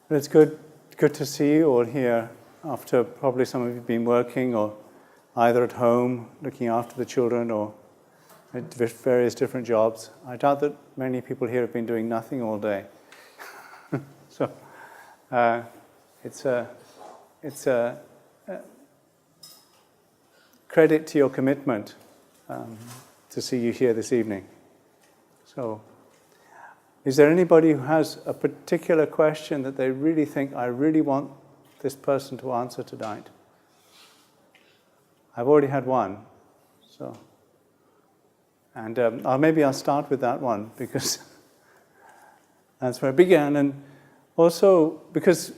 But it's good to see you all here after probably some of you have been working or either at home looking after the children or at various different jobs. I doubt that many people here have been doing nothing all day. So it's a credit to your commitment to see you here this evening. So, is there anybody who has a particular question that they really think, I really want this person to answer tonight? I've already had one, so. And maybe I'll start with that one, because that's where it began. And also, because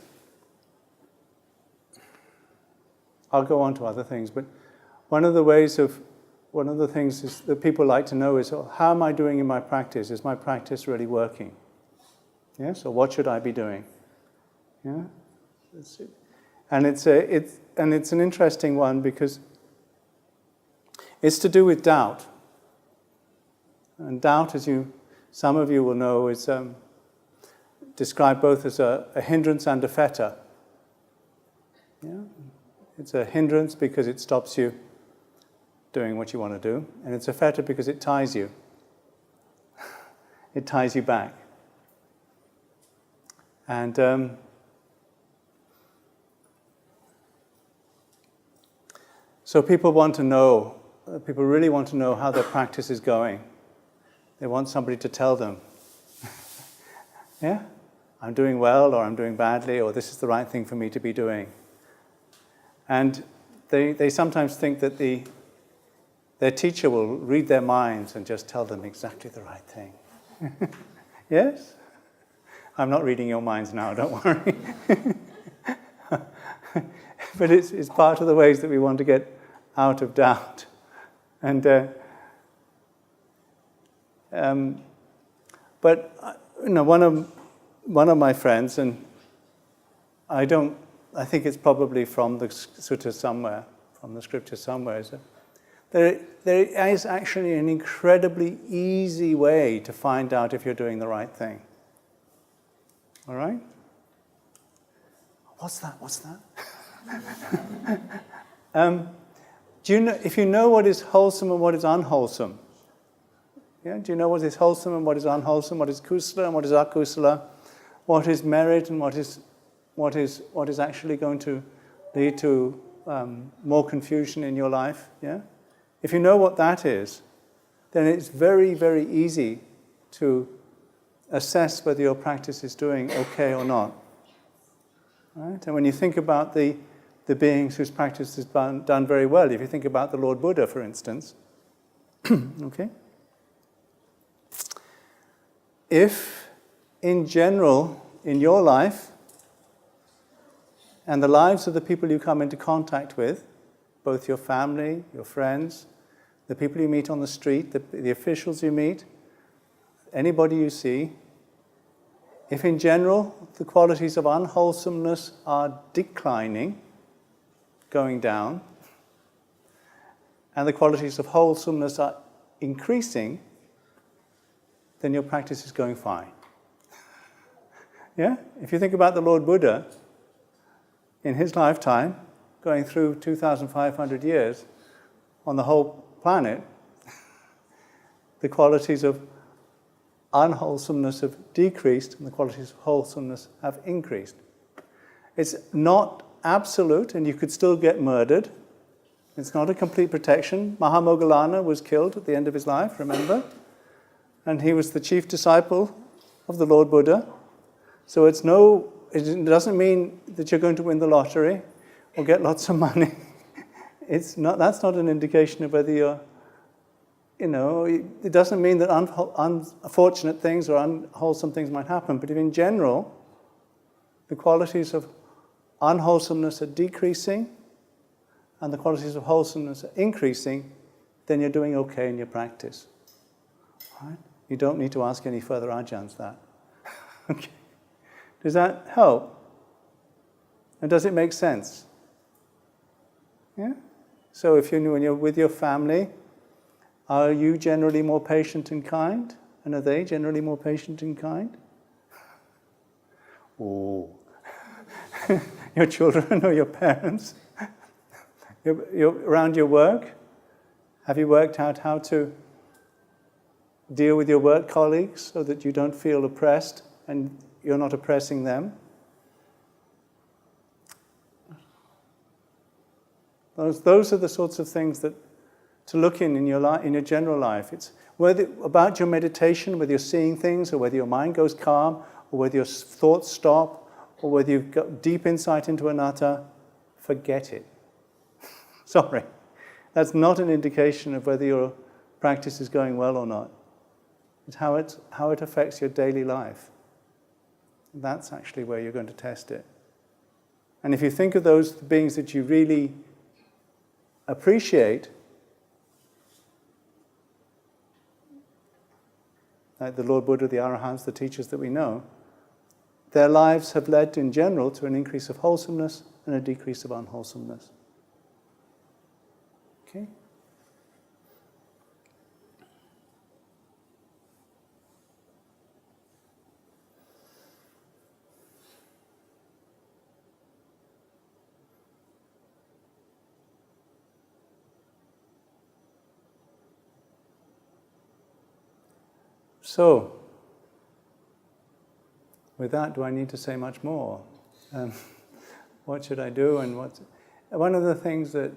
I'll go on to other things, but one of the things is that people like to know is, how am I doing in my practice? Is my practice really working? Yeah, so what should I be doing? Yeah, that's it. And it's an interesting one because it's to do with doubt. And doubt, as some of you will know, is described both as a hindrance and a fetter. Yeah? It's a hindrance because it stops you doing what you want to do, and it's a fetter because it ties you. It ties you back. And so people really want to know how their practice is going. They want somebody to tell them, yeah, I'm doing well, or I'm doing badly, or this is the right thing for me to be doing. And they sometimes think that their teacher will read their minds and just tell them exactly the right thing. Yes? I'm not reading your minds now, don't worry. But it's part of the ways that we want to get out of doubt. And but one of my friends, and I think it's probably from the sutta somewhere, from the scripture somewhere, is that there is actually an incredibly easy way to find out if you're doing the right thing. All right? What's that? Do you know, if you know what is wholesome and what is unwholesome? Yeah? Do you know what is wholesome and what is unwholesome? What is kusala and what is akusala? What is merit and what is actually going to lead to more confusion in your life? Yeah? If you know what that is, then it's very, very easy to assess whether your practice is doing okay or not. Right? And when you think about the beings whose practice is done very well, if you think about the Lord Buddha, for instance, okay? If, in general, in your life, and the lives of the people you come into contact with, both your family, your friends, the people you meet on the street, the officials you meet, anybody you see, if in general the qualities of unwholesomeness are declining, going down, and the qualities of wholesomeness are increasing, then your practice is going fine. Yeah? If you think about the Lord Buddha, in his lifetime, going through 2,500 years on the whole planet, the qualities of unwholesomeness have decreased and the qualities of wholesomeness have increased. It's not absolute, and you could still get murdered. It's not a complete protection. Mahamoggallana was killed at the end of his life, remember? And he was the chief disciple of the Lord Buddha. So it doesn't mean that you're going to win the lottery or get lots of money. That's not an indication of whether you're, it doesn't mean that unfortunate things or unwholesome things might happen, but if in general, the qualities of unwholesomeness are decreasing and the qualities of wholesomeness are increasing, then you're doing okay in your practice. Right? You don't need to ask any further ajahns that. Okay. Does that help? And does it make sense? Yeah? So when you're with your family, are you generally more patient and kind? And are they generally more patient and kind? Oh. your children or your parents? You're around your work? Have you worked out how to deal with your work colleagues so that you don't feel oppressed and you're not oppressing them? Those are the sorts of things that to look in your general life. It's whether about your meditation, whether you're seeing things, or whether your mind goes calm, or whether your thoughts stop, or whether you've got deep insight into anatta. Forget it. Sorry, that's not an indication of whether your practice is going well or not. It's how it affects your daily life. That's actually where you're going to test it. And if you think of those beings that you really appreciate, like the Lord Buddha, the Arahants, the teachers that we know, their lives have led in general to an increase of wholesomeness and a decrease of unwholesomeness. Okay? So, with that, do I need to say much more? What should I do? And one of the things that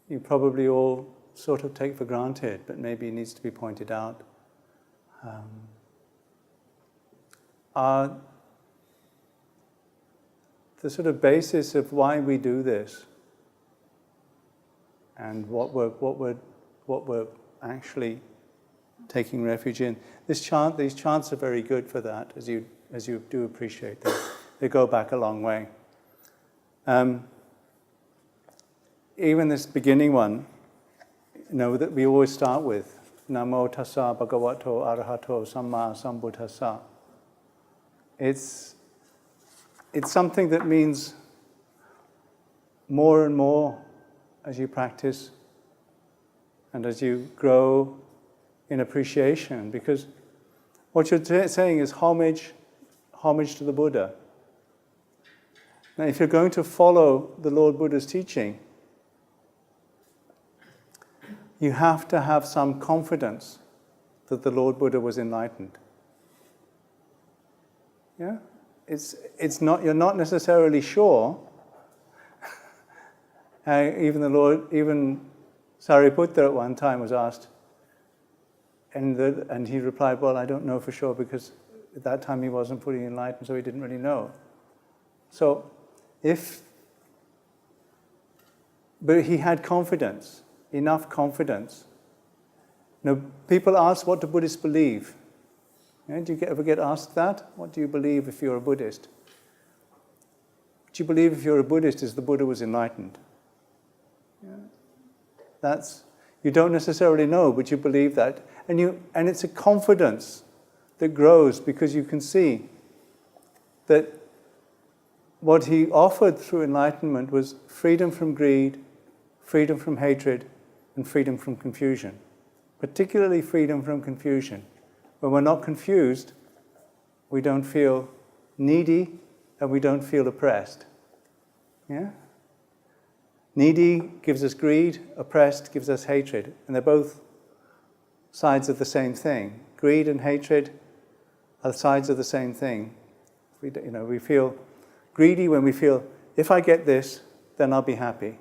you probably all sort of take for granted, but maybe needs to be pointed out, are the sort of basis of why we do this, and what we're actually taking refuge in. These chants are very good for that, as you do appreciate them. They go back a long way. Even this beginning one, that we always start with, Namo tassa bhagavato arahato samma sambuddhassa. It's something that means more and more as you practice and as you grow in appreciation, because what you're saying is homage to the Buddha. Now, if you're going to follow the Lord Buddha's teaching, you have to have some confidence that the Lord Buddha was enlightened. Yeah? It's not, you're not necessarily sure. Even Sariputta at one time was asked, and he replied, well, I don't know for sure, because at that time he wasn't fully enlightened, so he didn't really know. But he had confidence, enough confidence. People ask, what do Buddhists believe? Yeah, do you ever get asked that? What do you believe if you're a Buddhist? What you believe if you're a Buddhist is the Buddha was enlightened. Yeah. You don't necessarily know, but you believe that. And it's a confidence that grows because you can see that what he offered through enlightenment was freedom from greed, freedom from hatred, and freedom from confusion. Particularly freedom from confusion. When we're not confused, we don't feel needy and we don't feel oppressed. Yeah? Needy gives us greed, oppressed gives us hatred. And they're both sides of the same thing. Greed and hatred are sides of the same thing. We feel greedy when we feel, if I get this, then I'll be happy.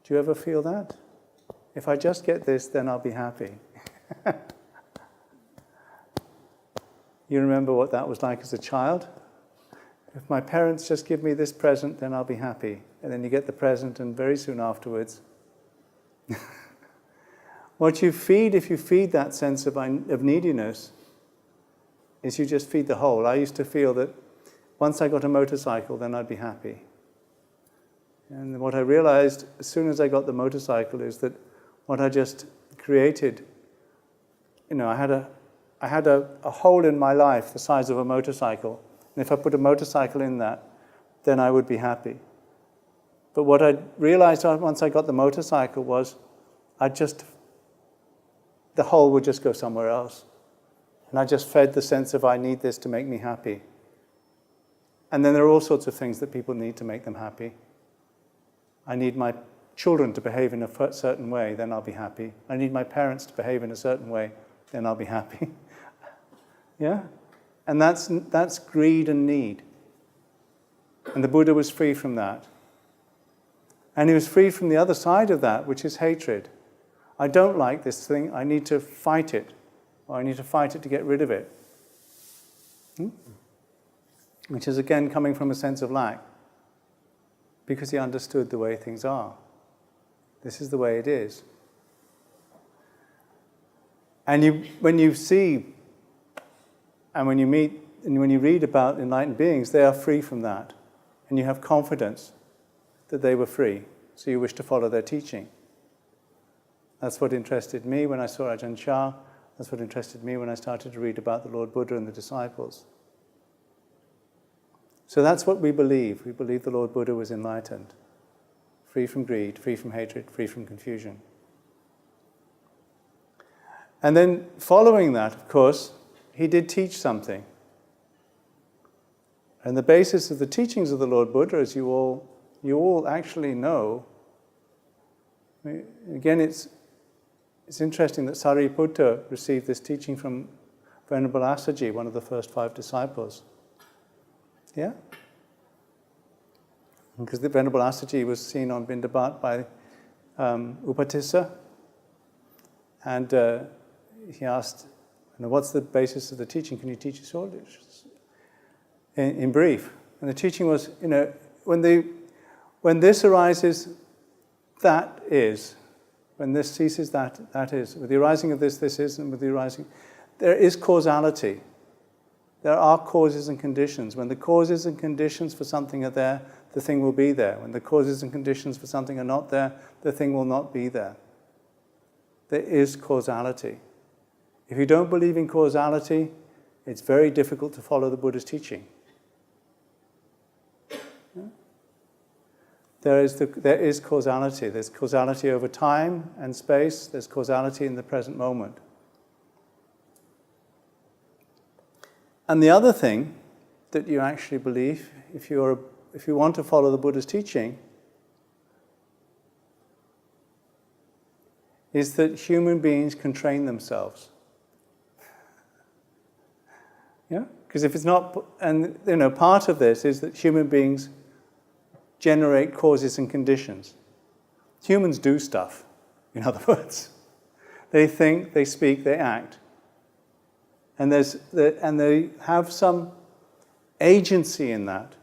Do you ever feel that? If I just get this, then I'll be happy. You remember what that was like as a child? If my parents just give me this present, then I'll be happy. And then you get the present, and very soon afterwards. What you feed, if you feed that sense of neediness, is you just feed the whole. I used to feel that once I got a motorcycle, then I'd be happy. And what I realized as soon as I got the motorcycle is that what I just created, I had a hole in my life the size of a motorcycle. And if I put a motorcycle in that, then I would be happy. But what I realized once I got the motorcycle was the hole would just go somewhere else. And I just fed the sense of I need this to make me happy. And then there are all sorts of things that people need to make them happy. I need my children to behave in a certain way, then I'll be happy. I need my parents to behave in a certain way, then I'll be happy. Yeah? And that's greed and need. And the Buddha was free from that. And he was free from the other side of that, which is hatred. I don't like this thing, I need to fight it. Or I need to fight it to get rid of it. Which is again coming from a sense of lack. Because he understood the way things are. This is the way it is. And when you see, and when you meet, and when you read about enlightened beings, they are free from that. And you have confidence that they were free. So you wish to follow their teaching. That's what interested me when I saw Ajahn Chah. That's what interested me when I started to read about the Lord Buddha and the disciples. So that's what we believe. We believe the Lord Buddha was enlightened. Free from greed, free from hatred, free from confusion. And then following that, of course, he did teach something. And the basis of the teachings of the Lord Buddha, as you all actually know, again, it's interesting that Sariputta received this teaching from Venerable Assaji, one of the first 5 disciples. Yeah? Because the Venerable Assaji was seen on Vindabhat by Upatissa, and he asked, what's the basis of the teaching? Can you teach us all? In brief. And the teaching was, when this arises, that is. When this ceases, that is. With the arising of this is, and with the arising... There is causality. There are causes and conditions. When the causes and conditions for something are there, the thing will be there. When the causes and conditions for something are not there, the thing will not be there. There is causality. If you don't believe in causality, it's very difficult to follow the Buddha's teaching. Yeah? There is causality. There's causality over time and space. There's causality in the present moment. And the other thing that you actually believe, if you want to follow the Buddha's teaching, is that human beings can train themselves. Yeah? Because if it's not, and part of this is that human beings generate causes and conditions. Humans do stuff, in other words. They think, they speak, they act. And they have some agency in that.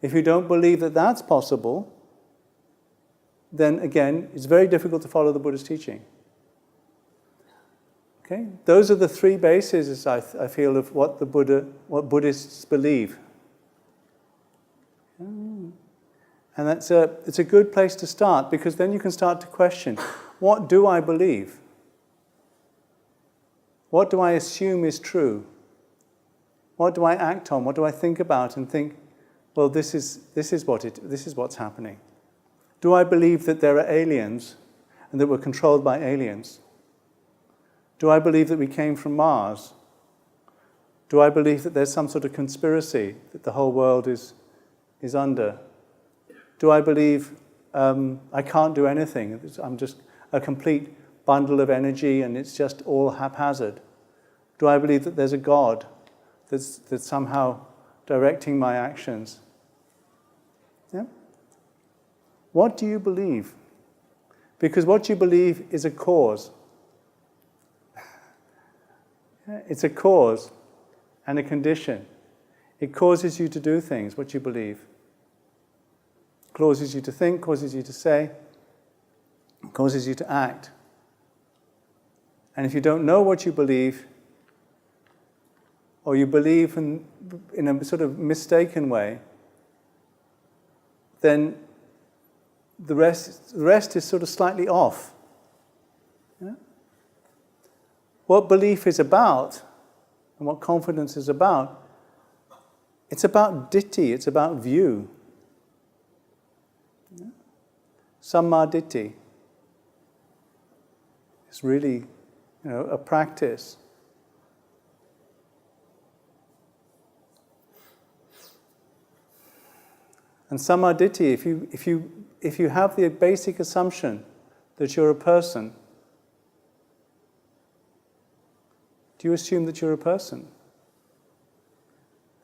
If you don't believe that that's possible, then again, it's very difficult to follow the Buddha's teaching. Okay? Those are the 3 bases, I feel, of what Buddhists believe. And it's a good place to start, because then you can start to question, what do I believe? What do I assume is true? What do I act on? What do I think about and think, well, this is what's happening? Do I believe that there are aliens and that we're controlled by aliens? Do I believe that we came from Mars? Do I believe that there's some sort of conspiracy that the whole world is under? Do I believe I can't do anything? I'm just a complete bundle of energy and it's just all haphazard? Do I believe that there's a God that's somehow directing my actions? Yeah? What do you believe? Because what you believe is a cause. It's a cause and a condition. It causes you to do things, what you believe. It causes you to think, causes you to say, causes you to act. And if you don't know what you believe, or you believe in a sort of mistaken way, then the rest is sort of slightly off. Yeah? What belief is about, and what confidence is about, it's about ditthi, it's about view. Yeah? Samma ditthi. It's really a practice. And samadhi, if you have the basic assumption that you're a person, do you assume that you're a person?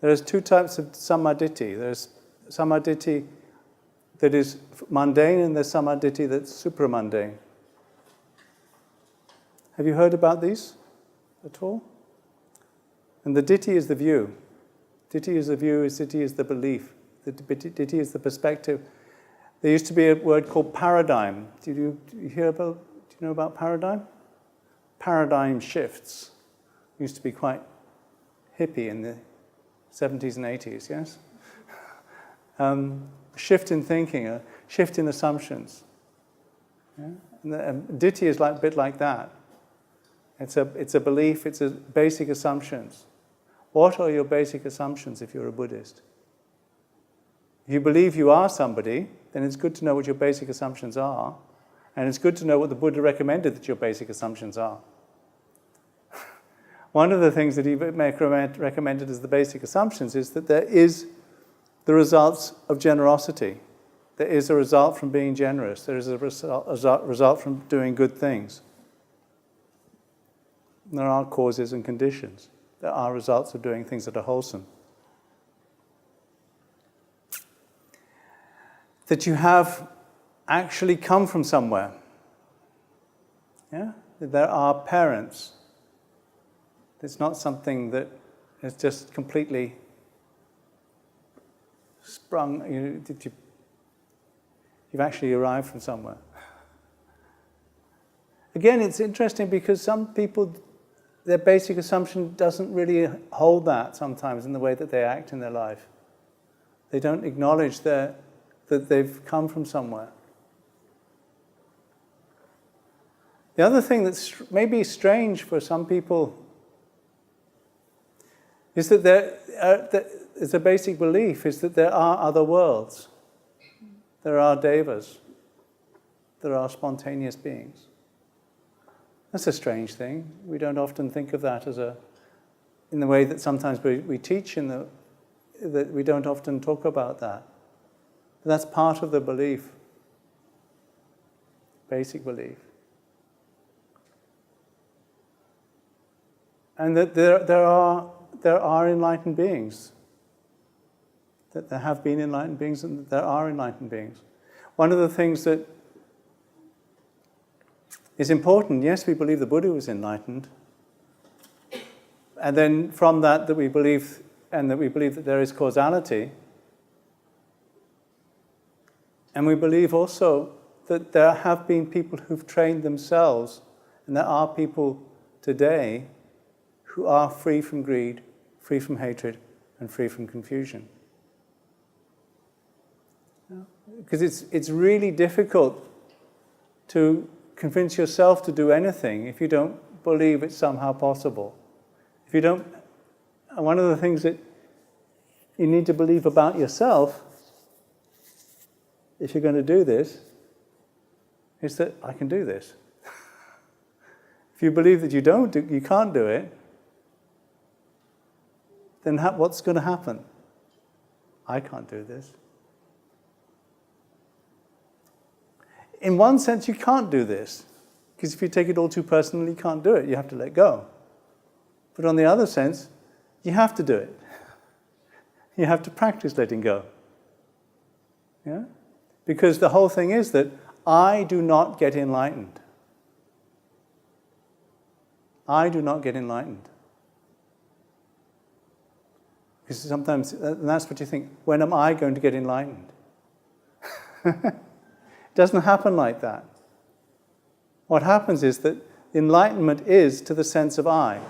There's two types of samadhi. There's samadhi that is mundane, and there's samadhi that's supramundane. Have you heard about these at all? And the ditthi is the view. Ditthi is the view, ditthi is the belief. The ditthi is the perspective. There used to be a word called paradigm. Do you know about paradigm? Paradigm shifts. Used to be quite hippie in the 70s and 80s, yes? Shift in thinking, a shift in assumptions. Yeah? And ditthi is a bit like that. It's a belief, it's a basic assumptions. What are your basic assumptions if you're a Buddhist? If you believe you are somebody, then it's good to know what your basic assumptions are, and it's good to know what the Buddha recommended that your basic assumptions are. One of the things that he recommended as the basic assumptions is that there is the results of generosity. There is a result from being generous. There is a result from doing good things. There are causes and conditions. There are results of doing things that are wholesome. That you have actually come from somewhere. Yeah? That there are parents. It's not something that is just completely sprung. You've actually arrived from somewhere. Again, it's interesting because some people, their basic assumption doesn't really hold that sometimes in the way that they act in their life. They don't acknowledge that they've come from somewhere. The other thing that's maybe strange for some people is that there's a basic belief is that there are other worlds. There are devas. There are spontaneous beings. That's a strange thing. We don't often think of that in the way that sometimes we teach that we don't often talk about that. But that's part of the belief, basic belief. And that there are enlightened beings. That there have been enlightened beings and that there are enlightened beings. One of the things that is important, yes, we believe the Buddha was enlightened. And then from that we believe that there is causality. And we believe also that there have been people who've trained themselves, and there are people today who are free from greed, free from hatred, and free from confusion. Because it's really difficult to convince yourself to do anything if you don't believe it's somehow possible. If you don't, one of the things that you need to believe about yourself, if you're going to do this, is that I can do this. If you believe that you can't do it, then what's going to happen? I can't do this. In one sense, you can't do this, because if you take it all too personally, you can't do it. You have to let go. But on the other sense, you have to do it. You have to practice letting go. Yeah? Because the whole thing is that I do not get enlightened. I do not get enlightened. Because sometimes, and that's what you think, when am I going to get enlightened? It doesn't happen like that. What happens is that enlightenment is to the sense of I.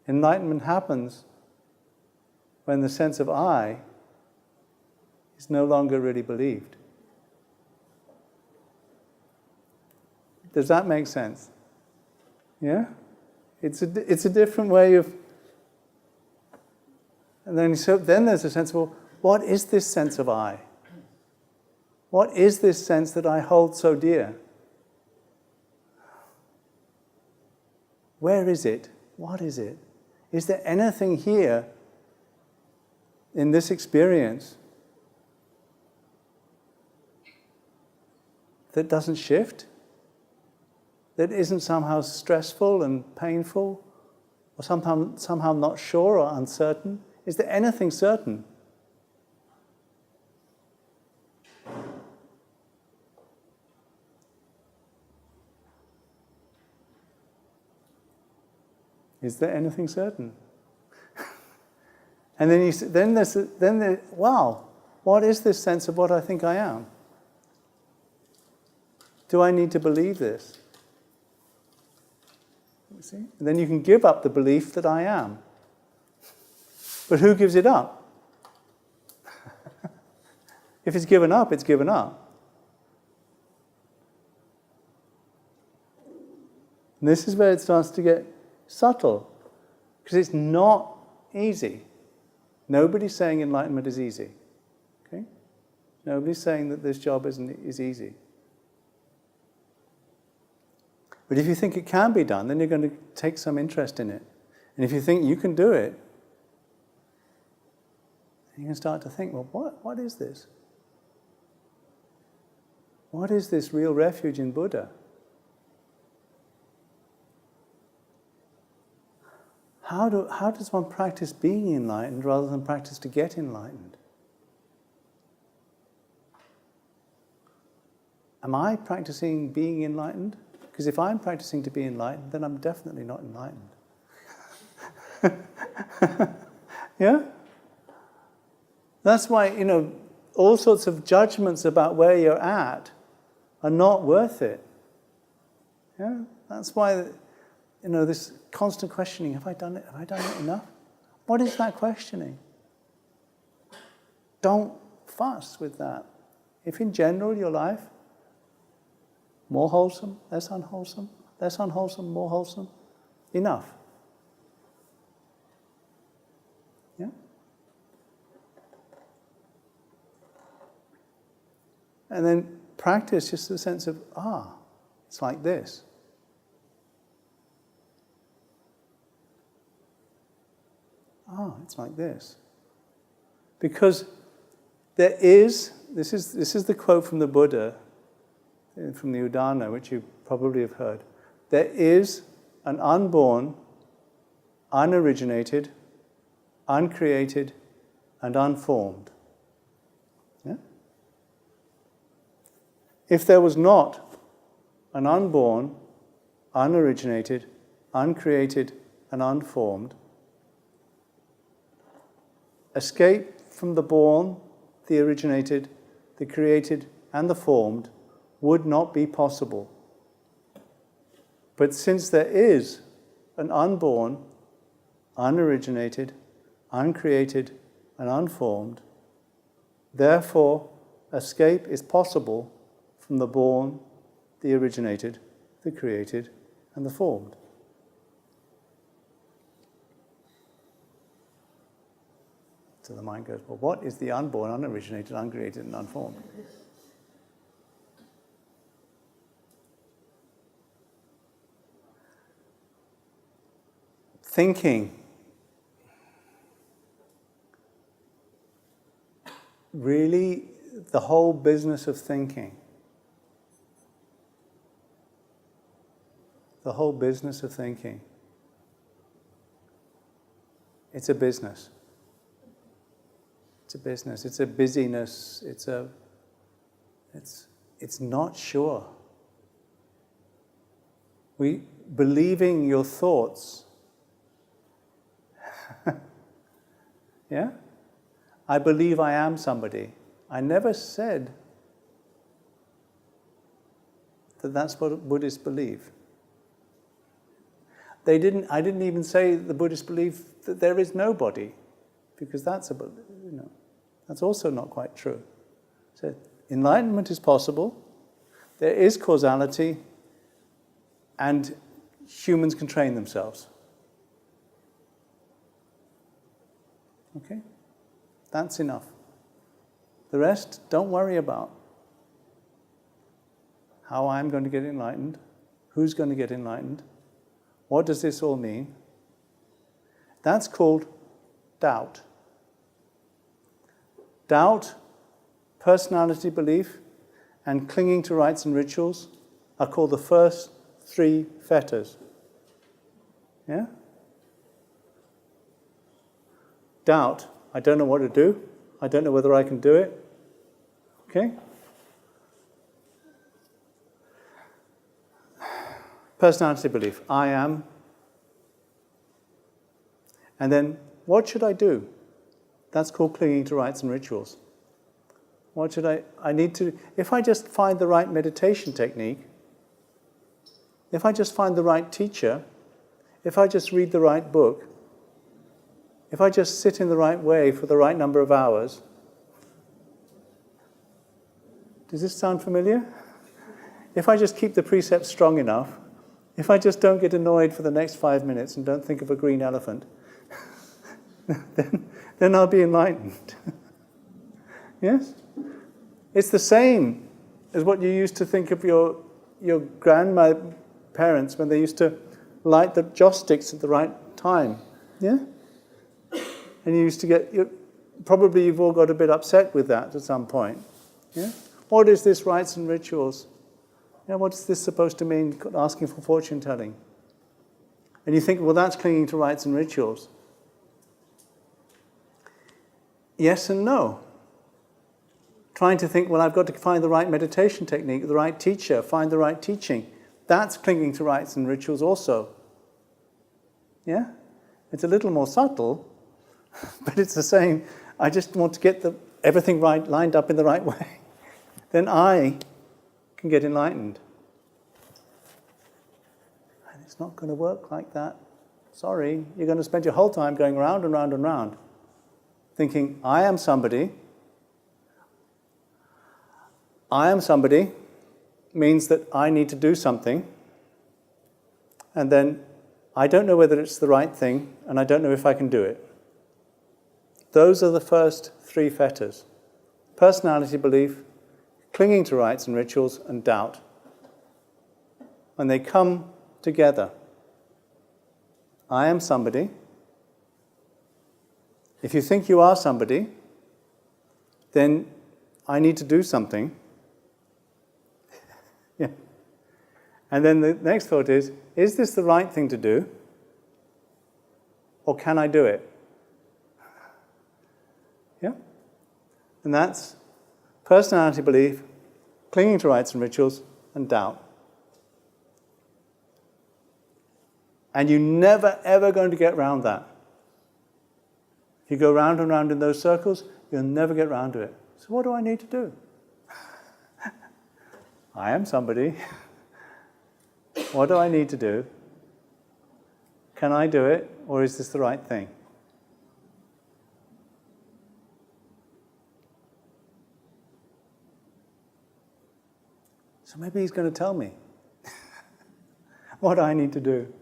Enlightenment happens when the sense of I is no longer really believed. Does that make sense? Yeah? It's a different way of... And then there's a sense of, well, what is this sense of I? What is this sense that I hold so dear? Where is it? What is it? Is there anything here in this experience that doesn't shift? That isn't somehow stressful and painful? Or somehow not sure or uncertain? Is there anything certain? Is there anything certain? And then wow, what is this sense of what I think I am? Do I need to believe this? You see? And then you can give up the belief that I am. But who gives it up? If it's given up, it's given up. And this is where it starts to get subtle, because it's not easy. Nobody's saying enlightenment is easy. Okay? Nobody's saying that this job is easy. But if you think it can be done, then you're going to take some interest in it. And if you think you can do it, you can start to think, well, what is this? What is this real refuge in Buddha? How does one practice being enlightened rather than practice to get enlightened? Am I practicing being enlightened? Because if I'm practicing to be enlightened, then I'm definitely not enlightened. Yeah? That's why, all sorts of judgments about where you're at are not worth it. Yeah? That's why, this constant questioning, have I done it? Have I done it enough? What is that questioning? Don't fuss with that. If in general your life, more wholesome, less unwholesome, more wholesome, enough. Yeah? And then practice just the sense of, it's like this. It's like this. Because there is, this is the quote from the Buddha, from the Udana, which you probably have heard. There is an unborn, unoriginated, uncreated, and unformed. Yeah? If there was not an unborn, unoriginated, uncreated, and unformed, escape from the born, the originated, the created, and the formed would not be possible. But since there is an unborn, unoriginated, uncreated, and unformed, therefore escape is possible from the born, the originated, the created, and the formed. So the mind goes, well, what is the unborn, unoriginated, uncreated, and unformed? Thinking. Really, the whole business of thinking. The whole business of thinking. It's a business. It's a business. It's a busyness. It's not sure. Believing your thoughts. Yeah? I believe I am somebody. I never said that that's what Buddhists believe. I didn't even say the Buddhists believe that there is nobody, because that's also not quite true. So enlightenment is possible. There is causality, and humans can train themselves. Okay? That's enough. The rest, don't worry about. How I'm going to get enlightened, who's going to get enlightened, What does this all mean? That's called doubt. Doubt, personality belief, and clinging to rites and rituals are called the first 3 fetters. Yeah? Doubt. I don't know what to do. I don't know whether I can do it. Okay? Personality belief. I am. And then, what should I do? That's called clinging to rites and rituals. What should I need to, if I just find the right meditation technique, if I just find the right teacher, if I just read the right book, if I just sit in the right way for the right number of hours, does this sound familiar? If I just keep the precepts strong enough, if I just don't get annoyed for the next 5 minutes and don't think of a green elephant, then I'll be enlightened. Yes? It's the same as what you used to think of your grandparents when they used to light the joss sticks at the right time. Yeah? And you used to get, probably you've all got a bit upset with that at some point. Yeah? What is this rites and rituals? You know, what's this supposed to mean, asking for fortune telling? And you think, well, that's clinging to rites and rituals. Yes and no. Trying to think, well, I've got to find the right meditation technique, the right teacher, find the right teaching. That's clinging to rites and rituals also. Yeah? It's a little more subtle, but it's the same. I just want to get everything right, lined up in the right way. Then I can get enlightened. And it's not going to work like that. Sorry, you're going to spend your whole time going round and round and round, thinking, I am somebody. I am somebody means that I need to do something, and then I don't know whether it's the right thing, and I don't know if I can do it. Those are the first 3 fetters. Personality belief, clinging to rites and rituals, and doubt. And they come together. I am somebody. If you think you are somebody, then I need to do something. Yeah. And then the next thought is this the right thing to do? Or can I do it? Yeah? And that's personality belief, clinging to rites and rituals, and doubt. And you're never, ever going to get around that. If you go round and round in those circles, you'll never get round to it. So what do I need to do? I am somebody. What do I need to do? Can I do it, or is this the right thing? So maybe he's going to tell me what I need to do.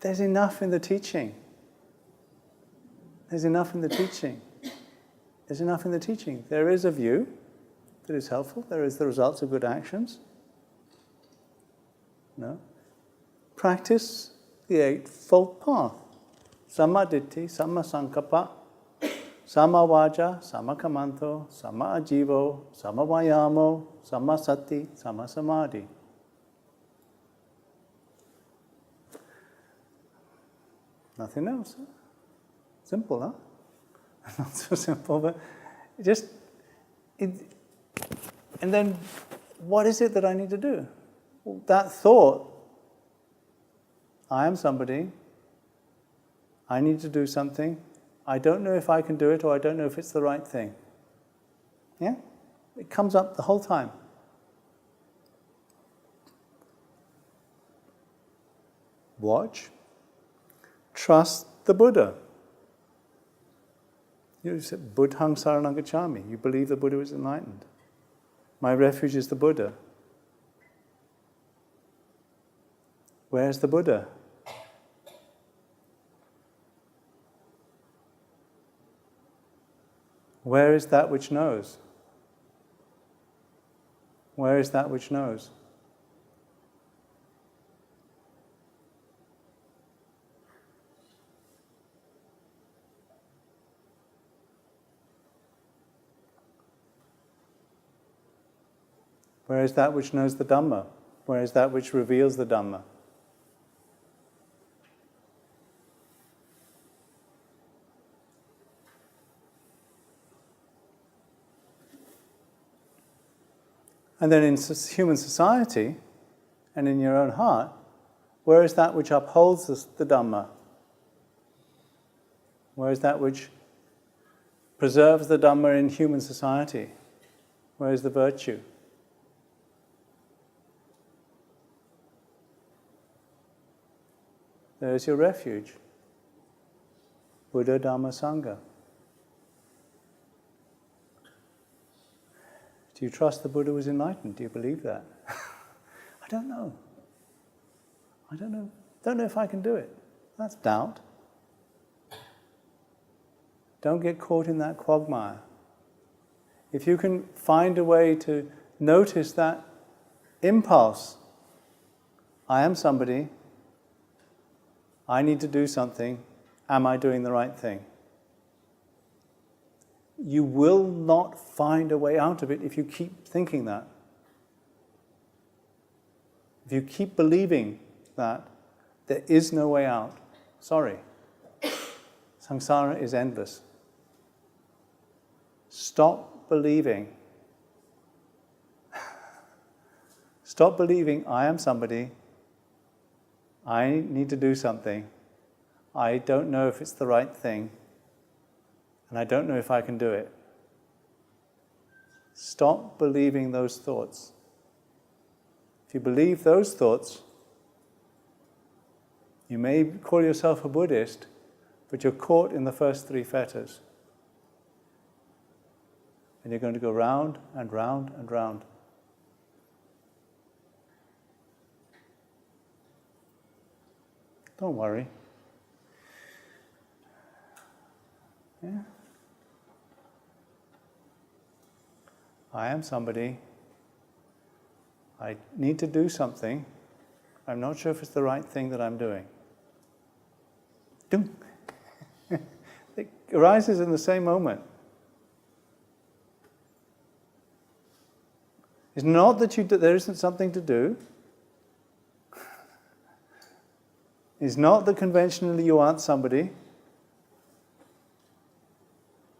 There's enough in the teaching. There's enough in the teaching. There's enough in the teaching. There is a view that is helpful. There is the results of good actions. No. Practice the Eightfold Path. Samma Ditti, Samma Sankappa, Samma Vaja, Samma Kamanto, Samma Ajivo, Samma Vayamo, Samma Sati, Samma Samadhi. Nothing else. Huh? Simple, huh? Not so simple, but and then what is it that I need to do? Well, that thought, I am somebody, I need to do something, I don't know if I can do it, or I don't know if it's the right thing. Yeah? It comes up the whole time. Watch. Trust the Buddha. You said, Buddhang saranang gacchami. You believe the Buddha is enlightened. My refuge is the Buddha. Where's the Buddha? Where is that which knows? Where is that which knows? Where is that which knows the Dhamma? Where is that which reveals the Dhamma? And then in human society, and in your own heart, where is that which upholds the Dhamma? Where is that which preserves the Dhamma in human society? Where is the virtue? There is your refuge. Buddha, Dhamma, Sangha. Do you trust the Buddha was enlightened? Do you believe that? I don't know. I don't know. Don't know if I can do it. That's doubt. Don't get caught in that quagmire. If you can find a way to notice that impulse, I am somebody, I need to do something, am I doing the right thing? You will not find a way out of it if you keep thinking that. If you keep believing that, there is no way out. Sorry. Samsara is endless. Stop believing. Stop believing I am somebody, I need to do something, I don't know if it's the right thing, and I don't know if I can do it. Stop believing those thoughts. If you believe those thoughts, you may call yourself a Buddhist, but you're caught in the first three fetters. And you're going to go round and round and round. Don't worry. Yeah. I am somebody. I need to do something. I'm not sure if it's the right thing that I'm doing. Dum. It arises in the same moment. It's not that there isn't something to do. It's not that conventionally you aren't somebody.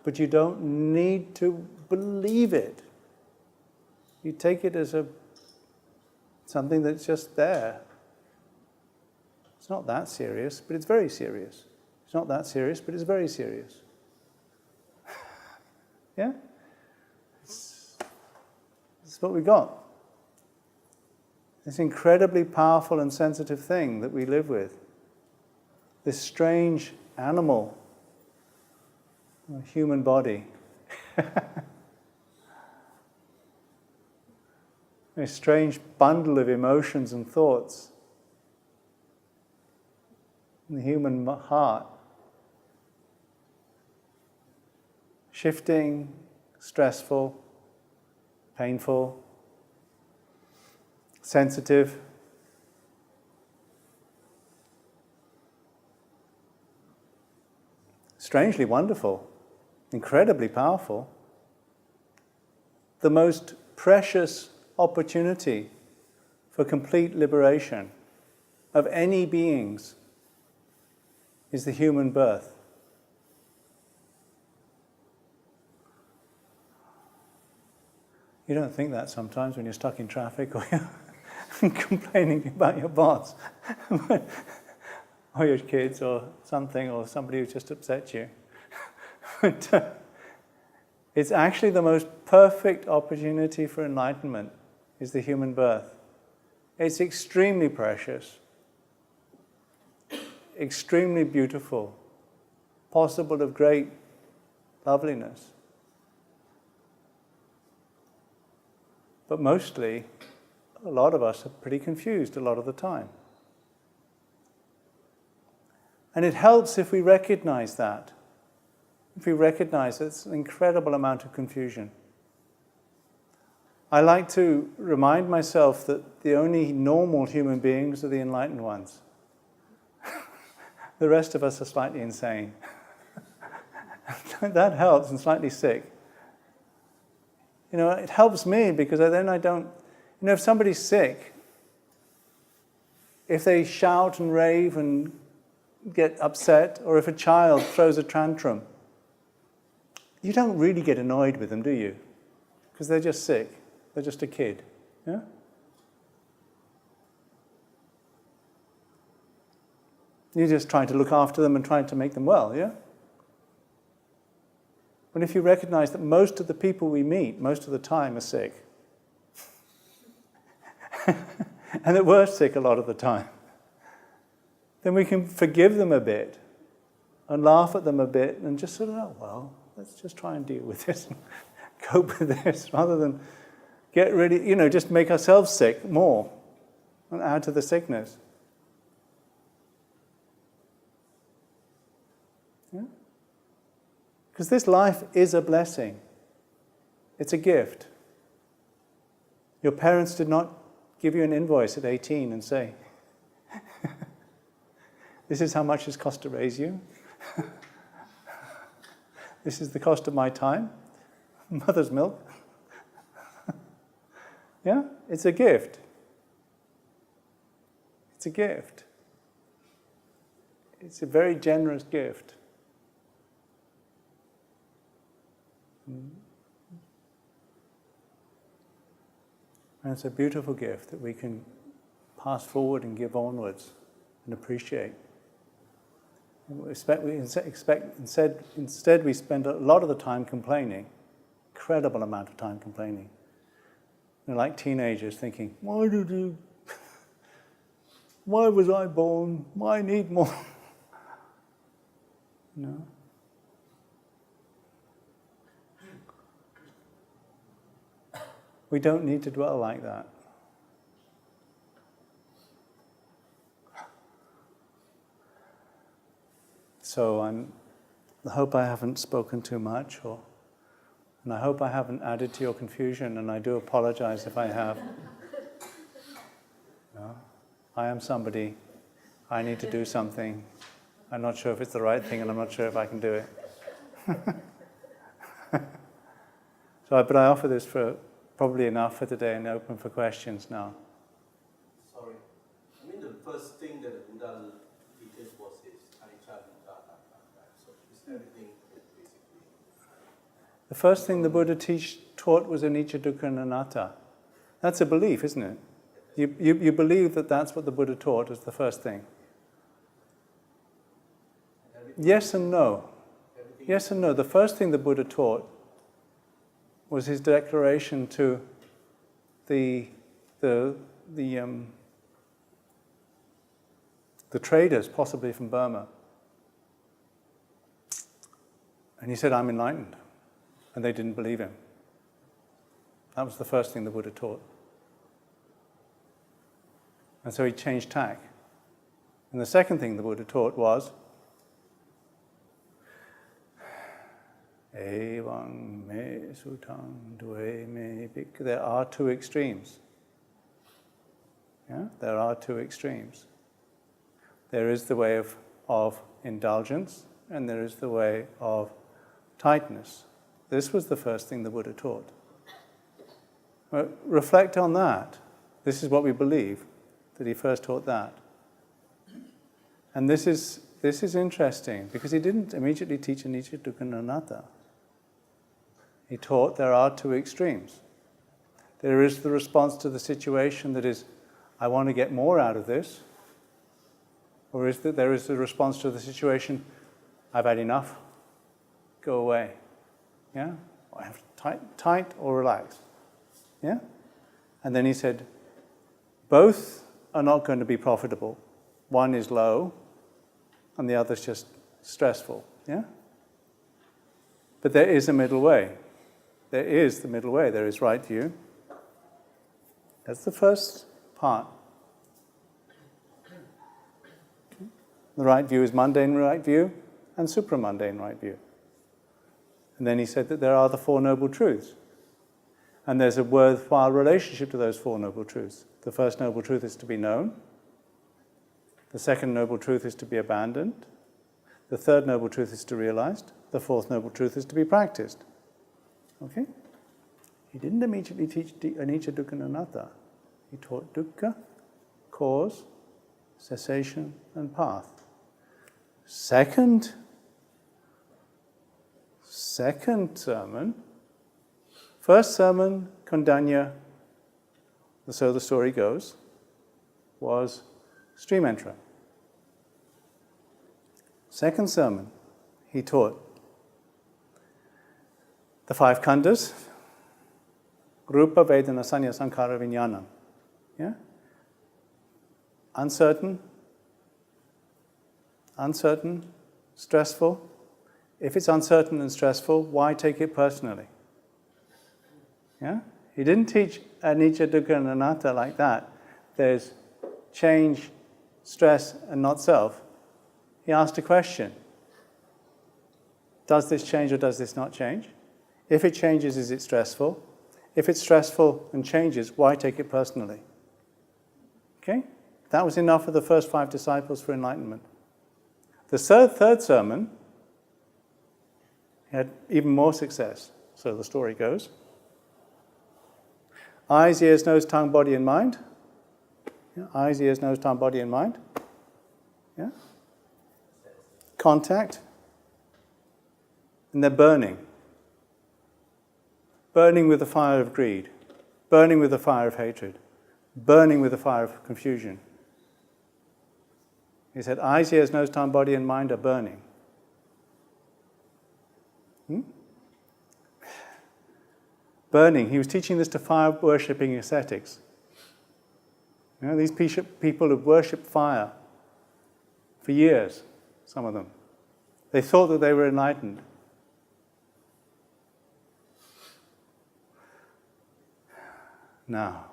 But you don't need to believe it. You take it as something that's just there. It's not that serious, but it's very serious. It's not that serious, but it's very serious. Yeah? It's what we got. This incredibly powerful and sensitive thing that we live with. This strange animal, human body. A strange bundle of emotions and thoughts in the human heart. Shifting, stressful, painful, sensitive. Strangely wonderful, incredibly powerful. The most precious opportunity for complete liberation of any beings is the human birth. You don't think that sometimes when you're stuck in traffic or you're complaining about your boss or your kids or something, or somebody who's just upset you. But it's actually the most perfect opportunity for enlightenment is the human birth. It's extremely precious, extremely beautiful, possible of great loveliness. But mostly, a lot of us are pretty confused a lot of the time. And it helps if we recognize that. If we recognize it's an incredible amount of confusion. I like to remind myself that the only normal human beings are the enlightened ones. The rest of us are slightly insane. That helps, and slightly sick. It helps me because then I don't... if somebody's sick, if they shout and rave and get upset, or if a child throws a tantrum, you don't really get annoyed with them, do you? Because they're just sick. They're just a kid. Yeah? You're just trying to look after them and trying to make them well, yeah? But if you recognize that most of the people we meet, most of the time, are sick, and that we're sick a lot of the time, then we can forgive them a bit and laugh at them a bit and just sort of, oh, well, let's just try and deal with this and cope with this, rather than get really, just make ourselves sick more and add to the sickness. Yeah? Because this life is a blessing. It's a gift. Your parents did not give you an invoice at 18 and say, this is how much it's cost to raise you. This is the cost of my time. Mother's milk. Yeah? It's a gift. It's a gift. It's a very generous gift. And it's a beautiful gift that we can pass forward and give onwards and appreciate. Instead, we spend a lot of the time complaining, incredible amount of time complaining. They're like teenagers thinking, why was I born? Why I need more? No. We don't need to dwell like that. So I hope I haven't spoken too much, and I hope I haven't added to your confusion, and I do apologize if I have. No? I am somebody. I need to do something. I'm not sure if it's the right thing, and I'm not sure if I can do it. But I offer this for probably enough for today and open for questions now. Sorry. The first thing that the Buddha teaches was his anicca, dukkha, anatta. So is everything basically... The first thing the Buddha taught was anicca, dukkha, and anatta. That's a belief, isn't it? You believe that that's what the Buddha taught as the first thing. Yes and no. Yes and no. The first thing the Buddha taught was his declaration to the traders, possibly from Burma. And he said, I'm enlightened. And they didn't believe him. That was the first thing the Buddha taught. And so he changed tack. And the second thing the Buddha taught was, Evang me sutang due me bik. There are two extremes. Yeah? There are two extremes. There is the way of indulgence, and there is the way of tightness. This was the first thing the Buddha taught. Well, reflect on that. This is what we believe, that he first taught that. And this is interesting, because he didn't immediately teach anicca, dukkha, and anatta. He taught there are two extremes. There is the response to the situation that is, I want to get more out of this, or is that there is the response to the situation, I've had enough, go away. Yeah? I have tight or relax. Yeah? And then he said, both are not going to be profitable. One is low, and the other is just stressful. Yeah? But there is a middle way. There is the middle way. There is right view. That's the first part. The right view is mundane right view and supramundane right view. And then he said that there are the Four Noble Truths. And there's a worthwhile relationship to those Four Noble Truths. The first Noble Truth is to be known. The second Noble Truth is to be abandoned. The third Noble Truth is to be realized. The fourth Noble Truth is to be practiced. Okay? He didn't immediately teach anicca, dukkha, and anatta. He taught dukkha, cause, cessation, and path. Second sermon, first sermon, Kondanya, so the story goes, was stream enterer. Second sermon, he taught the five khandhas, Rupa, Vedana, Sanya, Sankhara, Vijnana. Yeah? Uncertain, stressful. If it's uncertain and stressful, why take it personally? Yeah? He didn't teach anicca, dukkha, and anatta like that. There's change, stress, and not self. He asked a question. Does this change or does this not change? If it changes, is it stressful? If it's stressful and changes, why take it personally? Okay? That was enough for the first 5 disciples for enlightenment. The third sermon had even more success, so the story goes. Eyes, ears, nose, tongue, body, and mind. Yeah? Eyes, ears, nose, tongue, body, and mind. Yeah? Contact. And they're burning. Burning with the fire of greed. Burning with the fire of hatred. Burning with the fire of confusion. He said, eyes, ears, nose, tongue, body, and mind are burning. Burning. He was teaching this to fire-worshipping ascetics. You know, these people have worshipped fire for years, some of them. They thought that they were enlightened. Now,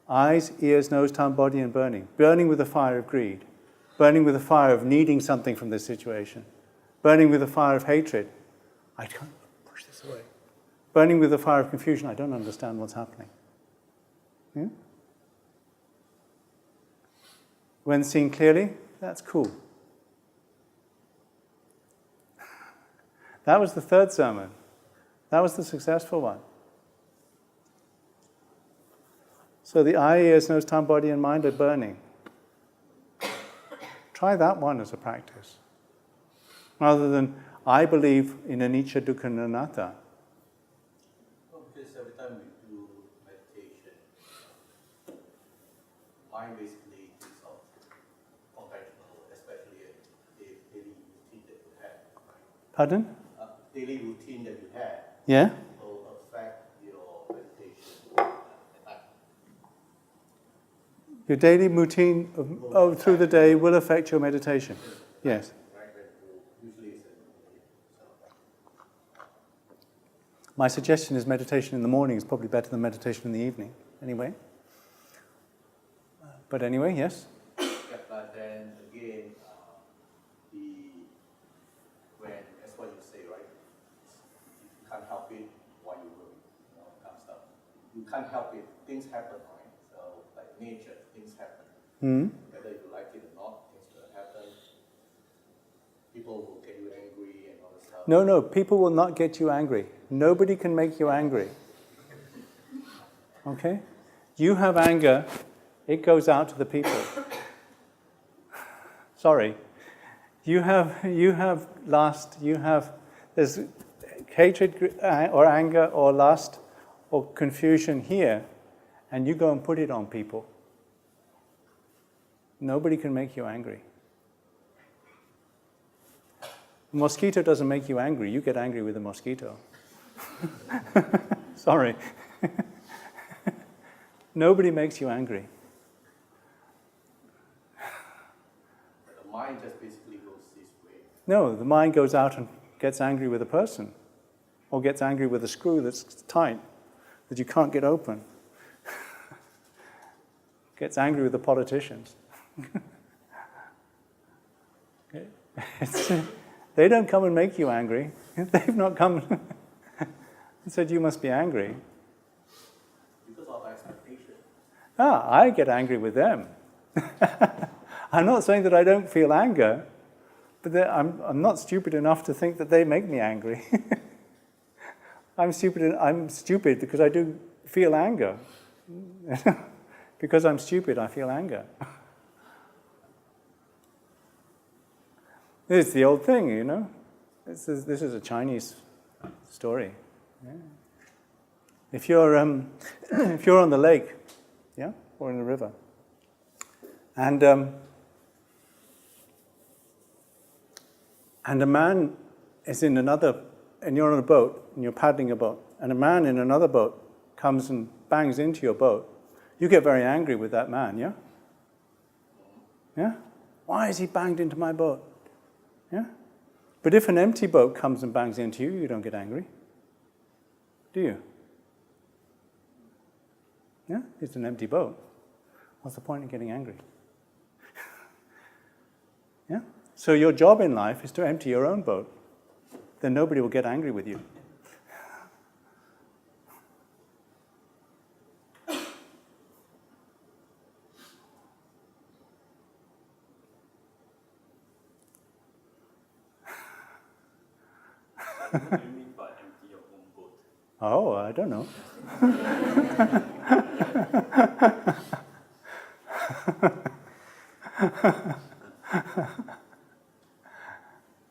eyes, ears, nose, tongue, body, and burning. Burning with the fire of greed. Burning with the fire of needing something from this situation. Burning with the fire of hatred. I can't push this away. Burning with the fire of confusion. I don't understand what's happening. Yeah? When seen clearly, that's cool. That was the third sermon. That was the successful one. So the eye, ears, nose, tongue, body, and mind are burning. Try that one as a practice. Rather than, I believe in anicca, dukkha, and anatta. Well, because every time we do meditation, mind basically thinks of conventional, especially a daily routine that you have. Pardon? Daily routine that you have. Yeah? Will affect your meditation. Your daily routine through the day will affect your meditation. Yes. My suggestion is meditation in the morning is probably better than meditation in the evening. Anyway. But anyway, yes? Yeah, but then again, when, that's what you say, right? You can't help it while you work, kind of stuff. You can't help it. Things happen, right? So, like nature, things happen. Whether you like it or not, things will happen. People will get you angry and all that stuff. No, people will not get you angry. Nobody can make you angry. Okay? You have anger, it goes out to the people. Sorry. You have lust, there's hatred or anger or lust or confusion here, and you go and put it on people. Nobody can make you angry. A mosquito doesn't make you angry. You get angry with a mosquito. Sorry. Nobody makes you angry. The mind just basically goes this way. No, the mind goes out and gets angry with a person, or gets angry with a screw that's tight, that you can't get open. Gets angry with the politicians. They don't come and make you angry. They've not come and said you must be angry. I get angry with them. I'm not saying that I don't feel anger, but I'm not stupid enough to think that they make me angry. I'm stupid because I do feel anger. Because I'm stupid, I feel anger. This is the old thing, you know. This is a Chinese story. Yeah. If you're on the lake, yeah, or in a river, and a man is in another, and you're on a boat, and you're paddling a boat, and a man in another boat comes and bangs into your boat, you get very angry with that man, yeah? Yeah? Why has he banged into my boat? Yeah? But if an empty boat comes and bangs into you, you don't get angry. Do you? Yeah? It's an empty boat. What's the point in getting angry? Yeah? So your job in life is to empty your own boat. Then nobody will get angry with you. What do you mean by empty your own boat? Oh, I don't know.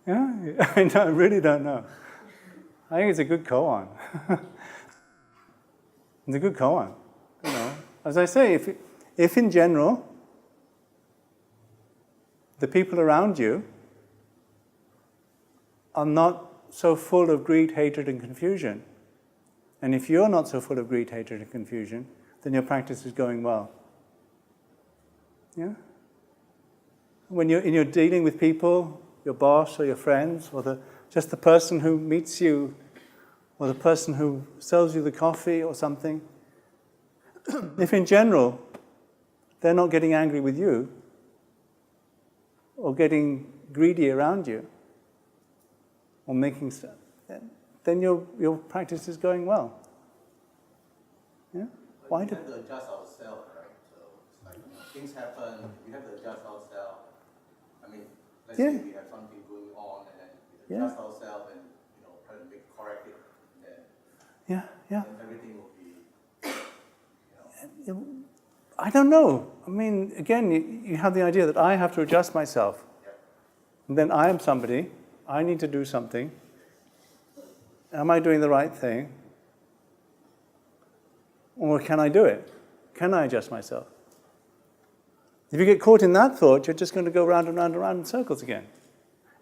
Yeah, I really don't know. I think it's a good koan. It's a good koan. You know, as I say, if in general the people around you are not so full of greed, hatred, and confusion, and if you're not so full of greed, hatred, and confusion, then your practice is going well. Yeah. When you're dealing with people, your boss or your friends, or just the person who meets you, or the person who sells you the coffee or something, if in general they're not getting angry with you, or getting greedy around you, or making stuff, then your practice is going well. Yeah? Why do we have to adjust ourselves, right? So it's like, things happen, we have to adjust ourselves. I mean, let's say we have something going on, and then we adjust ourselves and try to correct it, and then everything will be. I don't know. I mean, again, you have the idea that I have to adjust myself. Yep. And then I am somebody, I need to do something. Am I doing the right thing? Or can I do it? Can I adjust myself? If you get caught in that thought, you're just going to go round and round and round in circles again.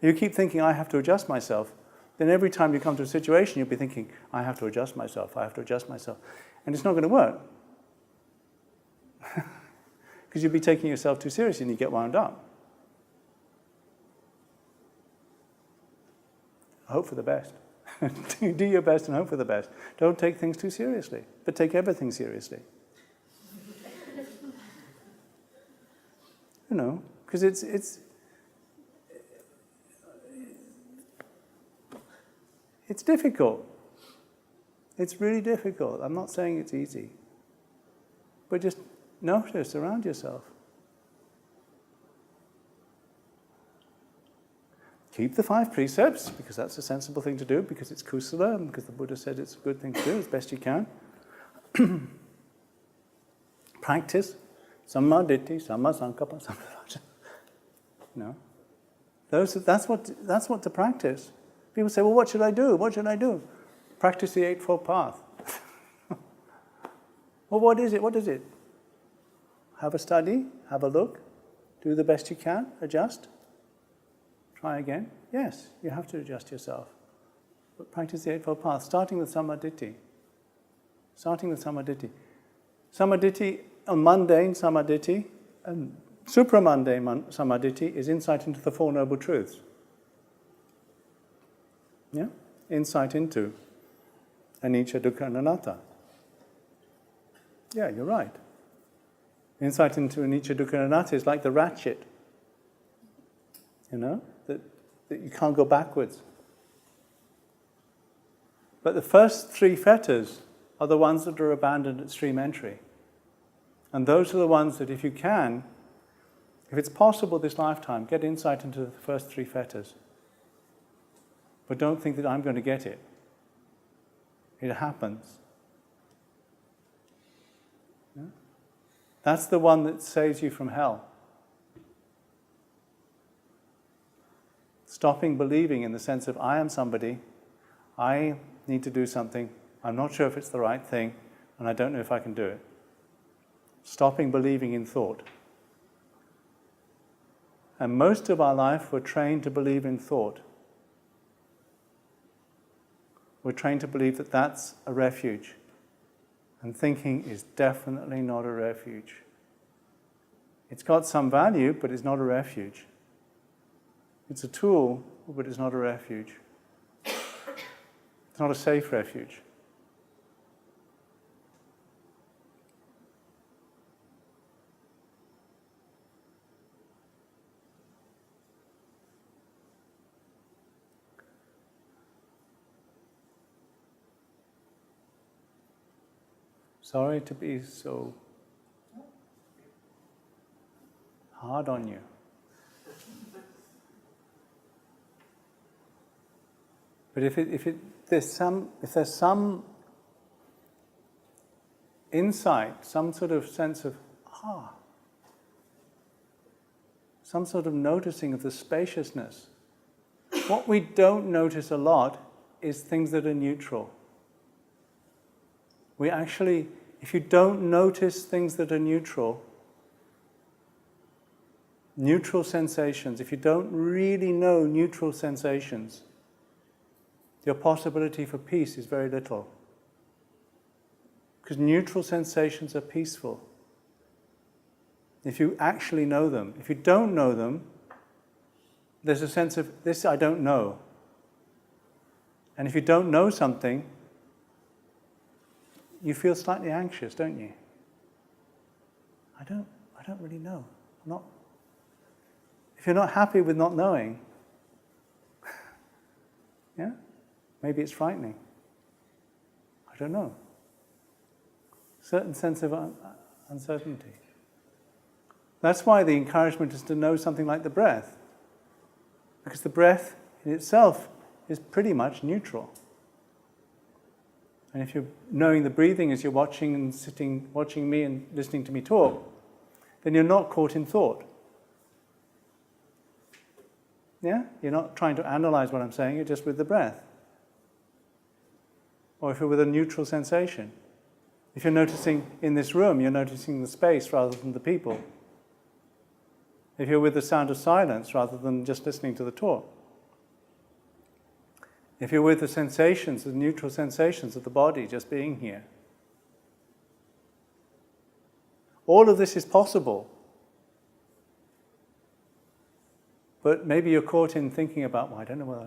If you keep thinking, I have to adjust myself, then every time you come to a situation, you'll be thinking, I have to adjust myself, I have to adjust myself. And it's not going to work. Because you'll be taking yourself too seriously and you get wound up. Hope for the best. Do your best and hope for the best. Don't take things too seriously, but take everything seriously. Because it's difficult. It's really difficult. I'm not saying it's easy. But just notice around yourself. Keep the 5 precepts, because that's a sensible thing to do, because it's kusala, and because the Buddha said it's a good thing to do as best you can. Practice. Samma ditthi, samma sankappa, samma vajja. That's what to practice. People say, well, what should I do? What should I do? Practice the Eightfold Path. Well, what is it? What is it? Have a study, have a look, do the best you can, adjust. Try again. Yes, you have to adjust yourself. But practice the Eightfold Path, starting with samadhi. Starting with samadhi. Samadhi, mundane samadhi, and supramundane samadhi is insight into the Four Noble Truths. Yeah? Insight into anicca, dukkha, and anatta. Yeah, you're right. Insight into anicca, dukkha, and anatta is like the ratchet. That you can't go backwards. But the first 3 fetters are the ones that are abandoned at stream entry. And those are the ones that if you can, if it's possible this lifetime, get insight into the first 3 fetters. But don't think that I'm going to get it. It happens. Yeah? That's the one that saves you from hell. Stopping believing in the sense of I am somebody, I need to do something, I'm not sure if it's the right thing, and I don't know if I can do it. Stopping believing in thought. And most of our life we're trained to believe in thought. We're trained to believe that that's a refuge. And thinking is definitely not a refuge. It's got some value, but it's not a refuge. It's a tool, but it's not a refuge. It's not a safe refuge. Sorry to be so hard on you. But if there's some insight, some sort of sense of some sort of noticing of the spaciousness, what we don't notice a lot is things that are neutral. We actually, if you don't notice things that are neutral sensations, if you don't really know neutral sensations, your possibility for peace is very little. Because neutral sensations are peaceful. If you actually know them. If you don't know them, there's a sense of, this I don't know. And if you don't know something, you feel slightly anxious, don't you? I don't really know. If you're not happy with not knowing, yeah, maybe it's frightening. I don't know. Certain sense of uncertainty. That's why the encouragement is to know something like the breath. Because the breath in itself is pretty much neutral. And if you're knowing the breathing as you're watching me and listening to me talk, then you're not caught in thought. Yeah? You're not trying to analyze what I'm saying, you're just with the breath. Or if you're with a neutral sensation. If you're noticing in this room, you're noticing the space rather than the people. If you're with the sound of silence rather than just listening to the talk. If you're with the sensations, the neutral sensations of the body just being here. All of this is possible. But maybe you're caught in thinking about, well, I don't know what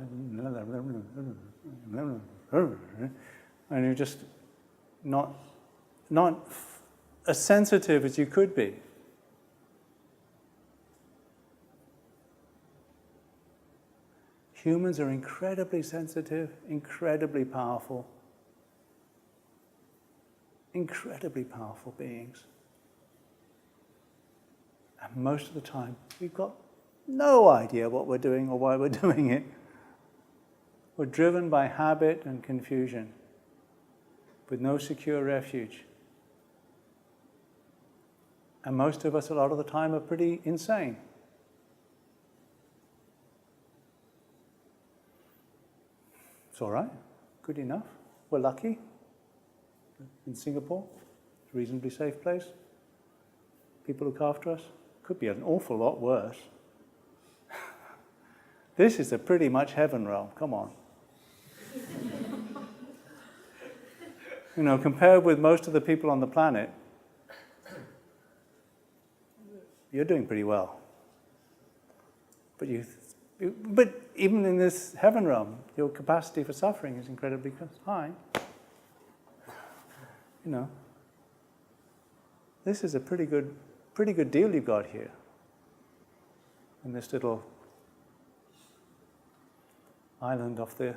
and you're just not as sensitive as you could be. Humans are incredibly sensitive, incredibly powerful beings. And most of the time, we've got no idea what we're doing or why we're doing it. We're driven by habit and confusion, with no secure refuge. And most of us, a lot of the time, are pretty insane. It's all right, good enough. We're lucky. In Singapore, it's a reasonably safe place. People look after us. Could be an awful lot worse. This is a pretty much heaven realm, come on. You know, compared with most of the people on the planet, you're doing pretty well. But even in this heaven realm, your capacity for suffering is incredibly high. You know, this is a pretty good deal you've got here in this little island off the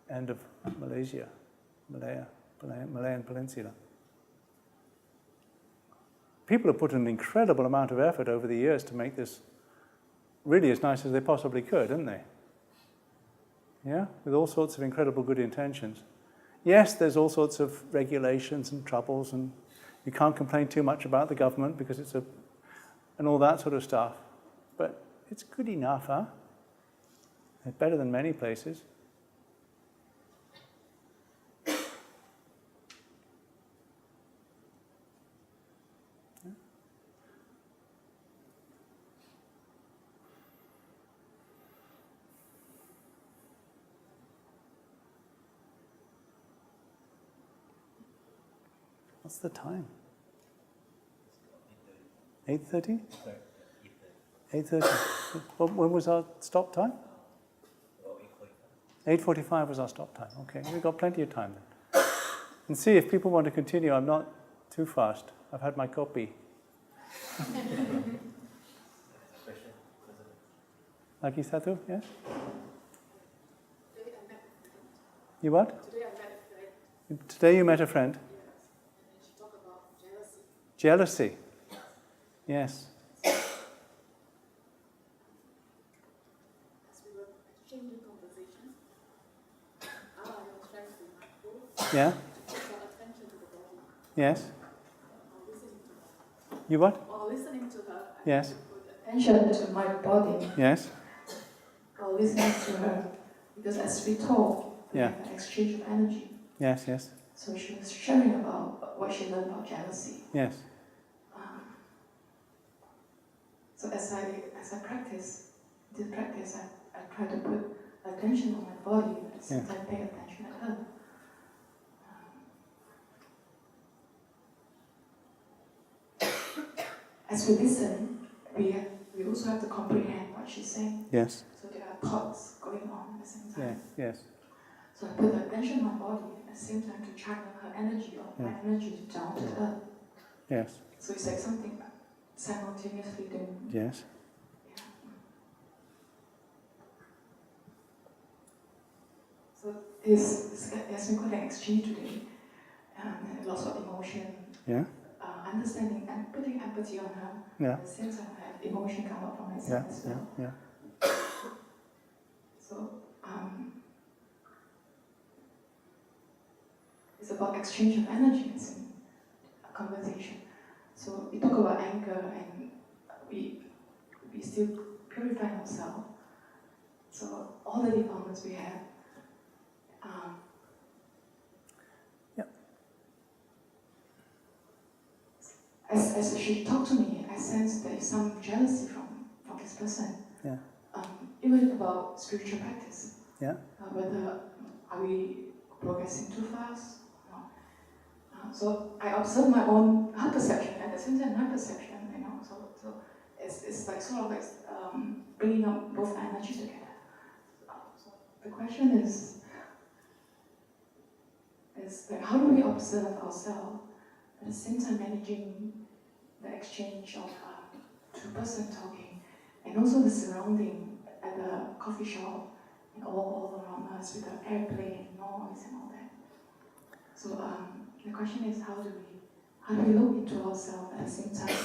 end of Malayan Peninsula. people have put an incredible amount of effort over the years to make this really as nice as they possibly could, haven't they? Yeah, with all sorts of incredible good intentions. Yes, there's all sorts of regulations and troubles, and you can't complain too much about the government because and all that sort of stuff. But it's good enough, huh? It's better than many places. What's the time? 8:30? 8:30. When was our stop time? 8:45 was our stop time. Okay, we've got plenty of time then. And see, if people want to continue, I'm not too fast. I've had my copy. Lagi Satu, yes? You what? Today I met a friend. Today you met a friend? Yes. And she talked about jealousy. Jealousy? Yes. As we were exchanging conversations, I was trying to be mindful Yeah? to put our attention to the body. Yes? Or listening to her. You what? Or listening to her. I Yes. had to put attention to my body. Yes? Or listening to her. Because as we talk, we Yeah. have an exchange of energy. Yes, yes, So she was sharing about what she learned about jealousy. yes. So as I practice, I try to put attention on my body, at the same time pay attention at her. As we listen, we also have to comprehend what she's saying. Yes. So there are thoughts going on at the same time. Yes, yes. So I put attention on my body at the same time to channel her energy or my energy down to her. Yes. So it's like something simultaneously doing. Yes. Yeah. So it's been quite an exchange today. Lots of emotion, Yeah? understanding and putting empathy on her. Yeah. At the same time, I have emotion come up from Yeah, myself as yeah, well. yeah. So it's about exchange of energies in a conversation. So we talk about anger and we still purify ourselves. So all the developments we have. As she talked to me, I sensed there is some jealousy from this person. Yeah. Even about spiritual practice. Yeah. Whether are we progressing too fast? No. So I observe my own her perception at the same time my perception. So it's like sort of like bringing up both energy together. So the question is like how do we observe ourselves at the same time managing the exchange of two person talking and also the surrounding at the coffee shop and all around us with the airplane noise and all that. So the question is how do we look into ourselves at the same time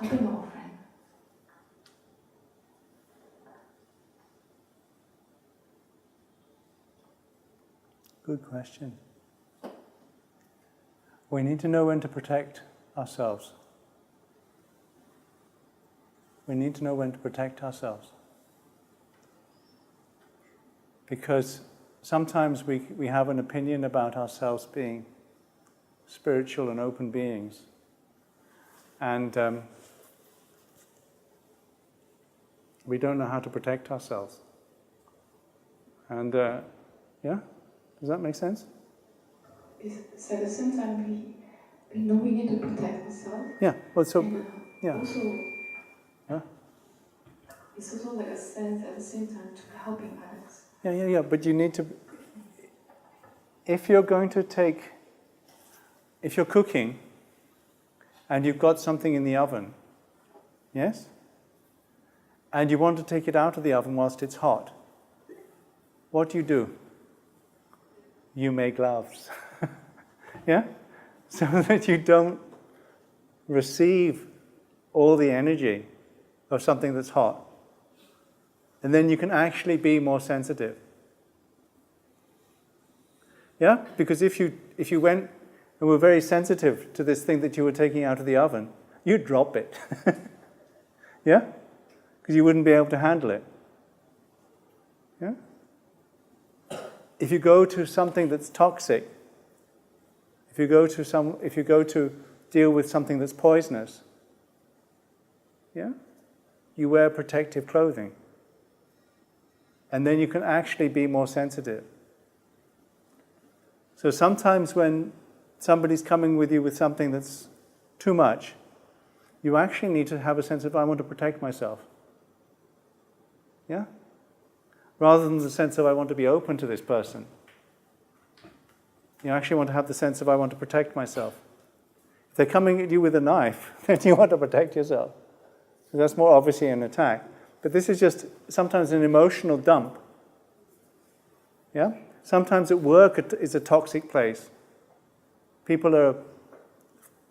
helping our friend? Good question. We need to know when to protect ourselves. We need to know when to protect ourselves. Because sometimes we have an opinion about ourselves being spiritual and open beings. And we don't know how to protect ourselves. And yeah? Does that make sense? It's at the same time we know we need to protect ourselves. Yeah. Well, so And, yeah. Also, Huh? it's also like a sense at the same time to helping others. Yeah. But you need to. If you're cooking, and you've got something in the oven, yes, and you want to take it out of the oven whilst it's hot, what do? You make gloves. Yeah? So that you don't receive all the energy of something that's hot. And then you can actually be more sensitive. Yeah? Because if you went and were very sensitive to this thing that you were taking out of the oven, you'd drop it. Yeah? Because you wouldn't be able to handle it. Yeah? If you go to something that's toxic, if you go to deal with something that's poisonous, yeah? You wear protective clothing. And then you can actually be more sensitive. So sometimes when somebody's coming with you with something that's too much, you actually need to have a sense of, I want to protect myself. Yeah? Rather than the sense of, I want to be open to this person. You actually want to have the sense of, I want to protect myself. If they're coming at you with a knife, then you want to protect yourself. That's more obviously an attack. But this is just sometimes an emotional dump. Yeah? Sometimes at work is a toxic place. People are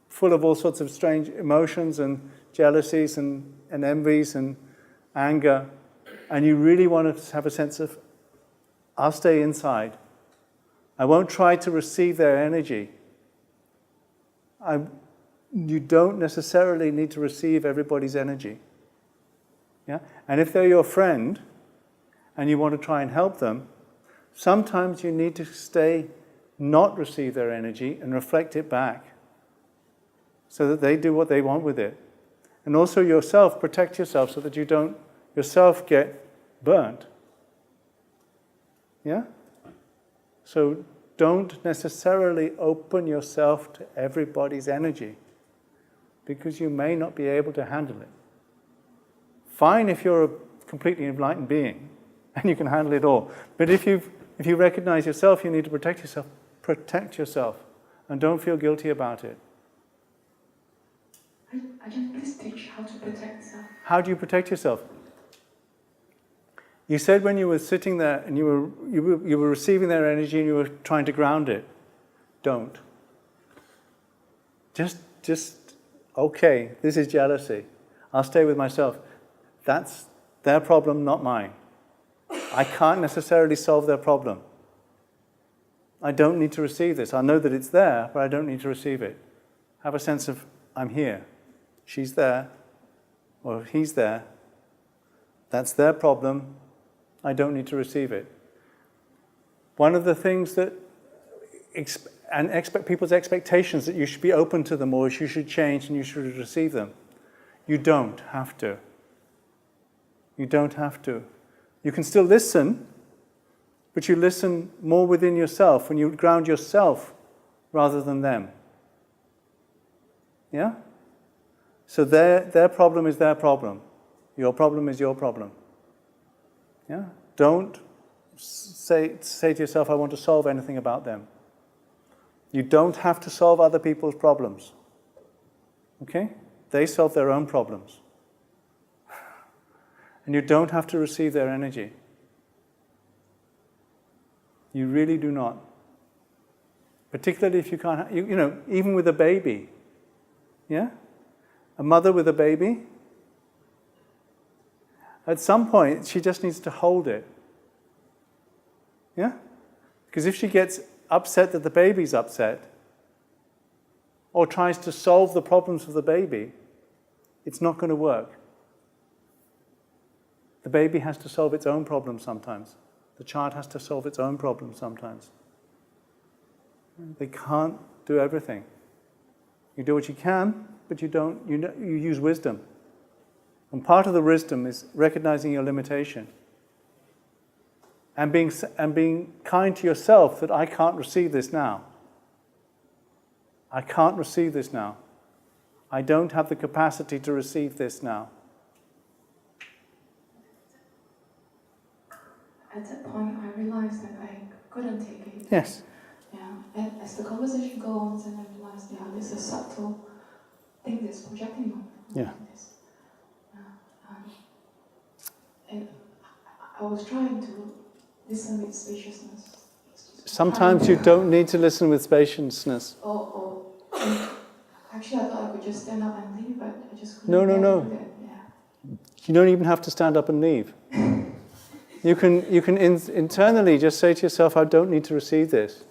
full of all sorts of strange emotions and jealousies and envies and anger. And you really want to have a sense of, I'll stay inside. I won't try to receive their energy. You don't necessarily need to receive everybody's energy. Yeah? And if they're your friend and you want to try and help them, sometimes you need to stay, not receive their energy and reflect it back so that they do what they want with it. And also yourself, protect yourself so that you don't yourself get burnt. Yeah? So don't necessarily open yourself to everybody's energy because you may not be able to handle it. Fine if you're a completely enlightened being and you can handle it all. But if you recognize yourself, you need to protect yourself. Protect yourself and don't feel guilty about it. Ajahn, please teach how to protect yourself. How do you protect yourself? You said when you were sitting there and you were receiving their energy and you were trying to ground it. Don't. Just okay, this is jealousy. I'll stay with myself. That's their problem, not mine. I can't necessarily solve their problem. I don't need to receive this. I know that it's there, but I don't need to receive it. Have a sense of, I'm here. She's there, or he's there. That's their problem. I don't need to receive it. One of the things that people's expectations that you should be open to them or you should change and you should receive them. You don't have to. You don't have to. You can still listen, but you listen more within yourself when you ground yourself rather than them. Yeah? So their problem is their problem. Your problem is your problem. Yeah? Don't say to yourself, I want to solve anything about them. You don't have to solve other people's problems. Okay? They solve their own problems. And you don't have to receive their energy. You really do not. Particularly if you can't, even with a baby. Yeah? A mother with a baby, at some point, she just needs to hold it. Yeah? Because if she gets upset that the baby's upset, or tries to solve the problems of the baby, it's not going to work. The baby has to solve its own problems sometimes. The child has to solve its own problems sometimes. They can't do everything. You do what you can, but you don't. You use wisdom. And part of the wisdom is recognizing your limitation. And being kind to yourself that I can't receive this now. I can't receive this now. I don't have the capacity to receive this now. At that point, I realized that I couldn't take it. Yes. Yeah. And as the conversation goes on, then I realized, there's a subtle thing that's projecting on this. And I was trying to listen with spaciousness. Sometimes you don't need to listen with spaciousness. Actually, I thought I could just stand up and leave, but I just No. couldn't get with it. Yeah. You don't even have to stand up and leave. You can internally just say to yourself, I don't need to receive this.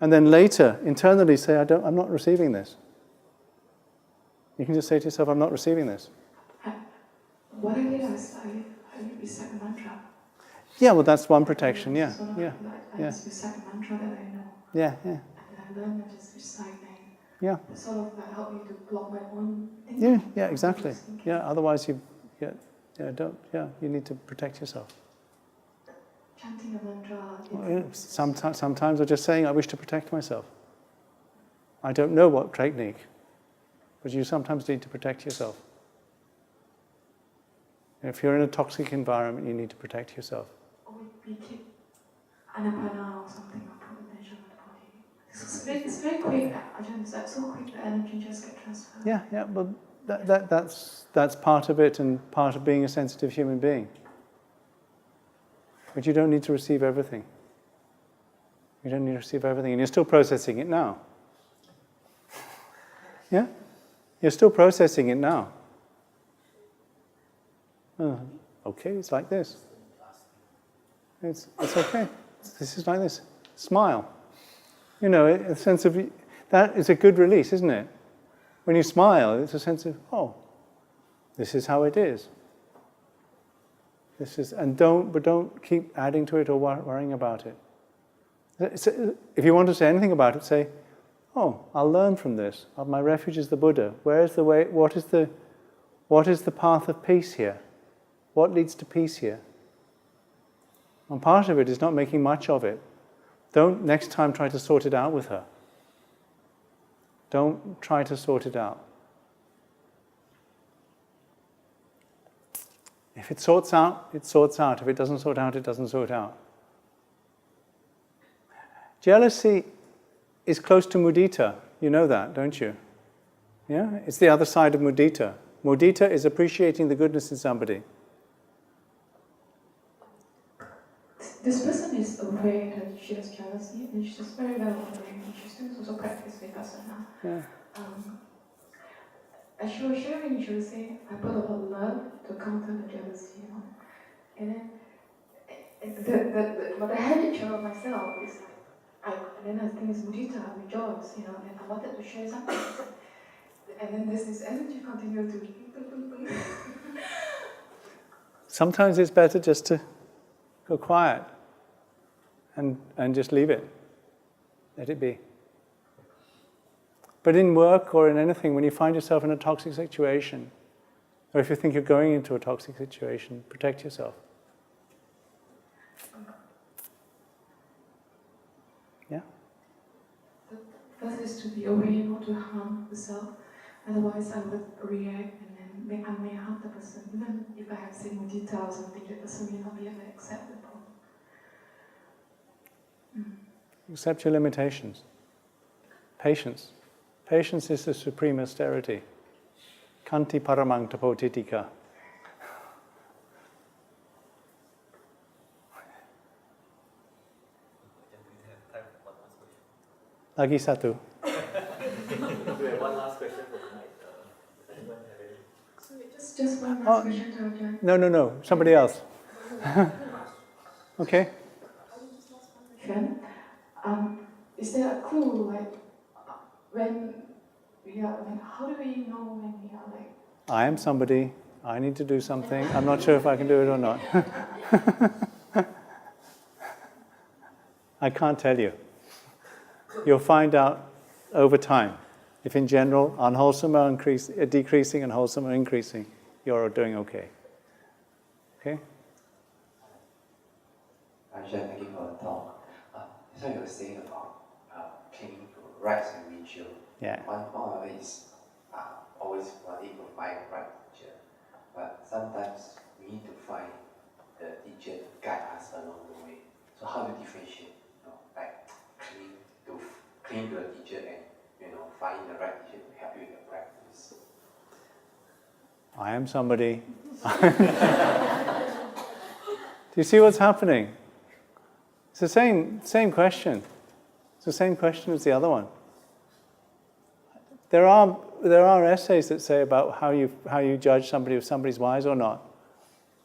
And then later, internally say, I'm not receiving this. You can just say to yourself, I'm not receiving this. What I did is I recite a mantra. Yeah, well, that's one protection, yeah. I just recite a mantra that I know. Yeah. And then I learn to just recite and Yeah. sort of help me to block my own thinking. Yeah, exactly. Yeah, otherwise you need to protect yourself. Chanting a mantra. Sometimes we're just saying, I wish to protect myself. I don't know what technique, but you sometimes need to protect yourself. If you're in a toxic environment, you need to protect yourself. Or we keep anapana or something, or put attention on the body. It's very quick. Ajahn, it's like so quick, the energy just gets transferred. Yeah, but that's part of it and part of being a sensitive human being. But you don't need to receive everything. You don't need to receive everything, and you're still processing it now. Yeah? You're still processing it now. Okay, it's like this. It's okay. This is like this. Smile. You know, a sense of that is a good release, isn't it? When you smile, it's a sense of, oh, this is how it is. Don't keep adding to it or worrying about it. If you want to say anything about it, say, oh, I'll learn from this. My refuge is the Buddha. Where is the way? What is the path of peace here? What leads to peace here? And part of it is not making much of it. Don't next time try to sort it out with her. Don't try to sort it out. If it sorts out, it sorts out. If it doesn't sort out, it doesn't sort out. Jealousy is close to mudita. You know that, don't you? Yeah? It's the other side of mudita. Mudita is appreciating the goodness in somebody. This person is aware that she has jealousy, and she's very well aware, and she still also practice vipassana. Yeah. As she was sharing, she was saying, I put a lot of love to counter the jealousy, you know. And then but the habitual of myself is like, and then I think it's mudita, I rejoice, you know, and I wanted to share something. And then this energy continued to Sometimes it's better just to go quiet and just leave it. Let it be. But in work or in anything, when you find yourself in a toxic situation, or if you think you're going into a toxic situation, protect yourself. Yeah? The first is to be aware not to harm the self, otherwise I would react and then I may harm the person. Even if I have said mudita or something, the person may not be able to accept the problem. Accept your limitations. Patience. Patience is the supreme austerity. Kanti paramang tapotitika. Lagi satu. We have one last question for tonight. Does anyone have any? So just one last question to Ajahn. No. Somebody else. Okay. Question. Is there a clue, like, how do we know when we are like... I am somebody. I need to do something. I'm not sure if I can do it or not. I can't tell you. You'll find out over time. If in general, unwholesome are decreasing and wholesome are increasing, you're doing okay. Okay? Ajahn, thank you for the talk. So you were saying about clinging to rights and ritual. Yeah. One of it is always wanting to find the right teacher. But sometimes we need to find the teacher to guide us along the way. So how do you differentiate? Like cling to a teacher and find the right teacher to help you in the practice. I am somebody. Do you see what's happening? It's the same question. It's the same question as the other one. There are are essays that say about how you judge somebody if somebody's wise or not.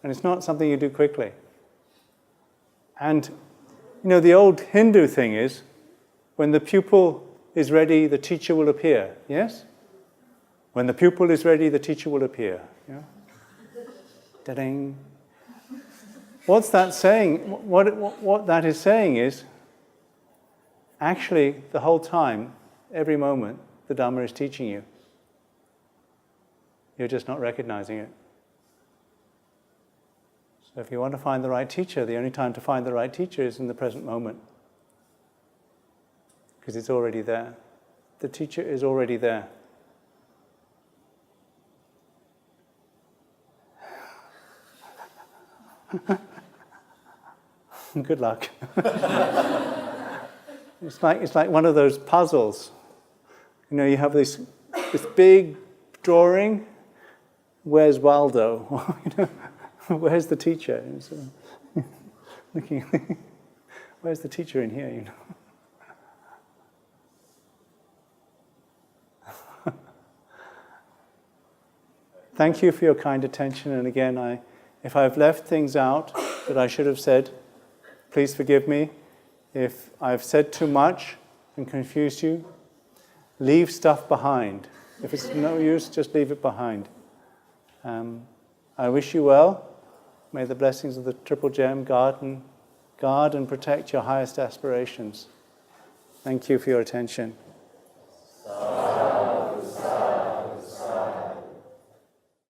And it's not something you do quickly. And, the old Hindu thing is, when the pupil is ready, the teacher will appear. Yes? When the pupil is ready, the teacher will appear. Yeah? Da-ding. What's that saying? What that is saying is, actually, the whole time, every moment, the Dhamma is teaching you. You're just not recognizing it. So if you want to find the right teacher, the only time to find the right teacher is in the present moment. Because it's already there. The teacher is already there. Good luck. It's like one of those puzzles. You have this big drawing. Where's Waldo? Where's the teacher? And so, looking, where's the teacher in here? Thank you for your kind attention. And again, if I've left things out that I should have said, please forgive me. If I've said too much and confused you, leave stuff behind. If it's no use, just leave it behind. I wish you well. May the blessings of the Triple Gem guard and protect your highest aspirations. Thank you for your attention.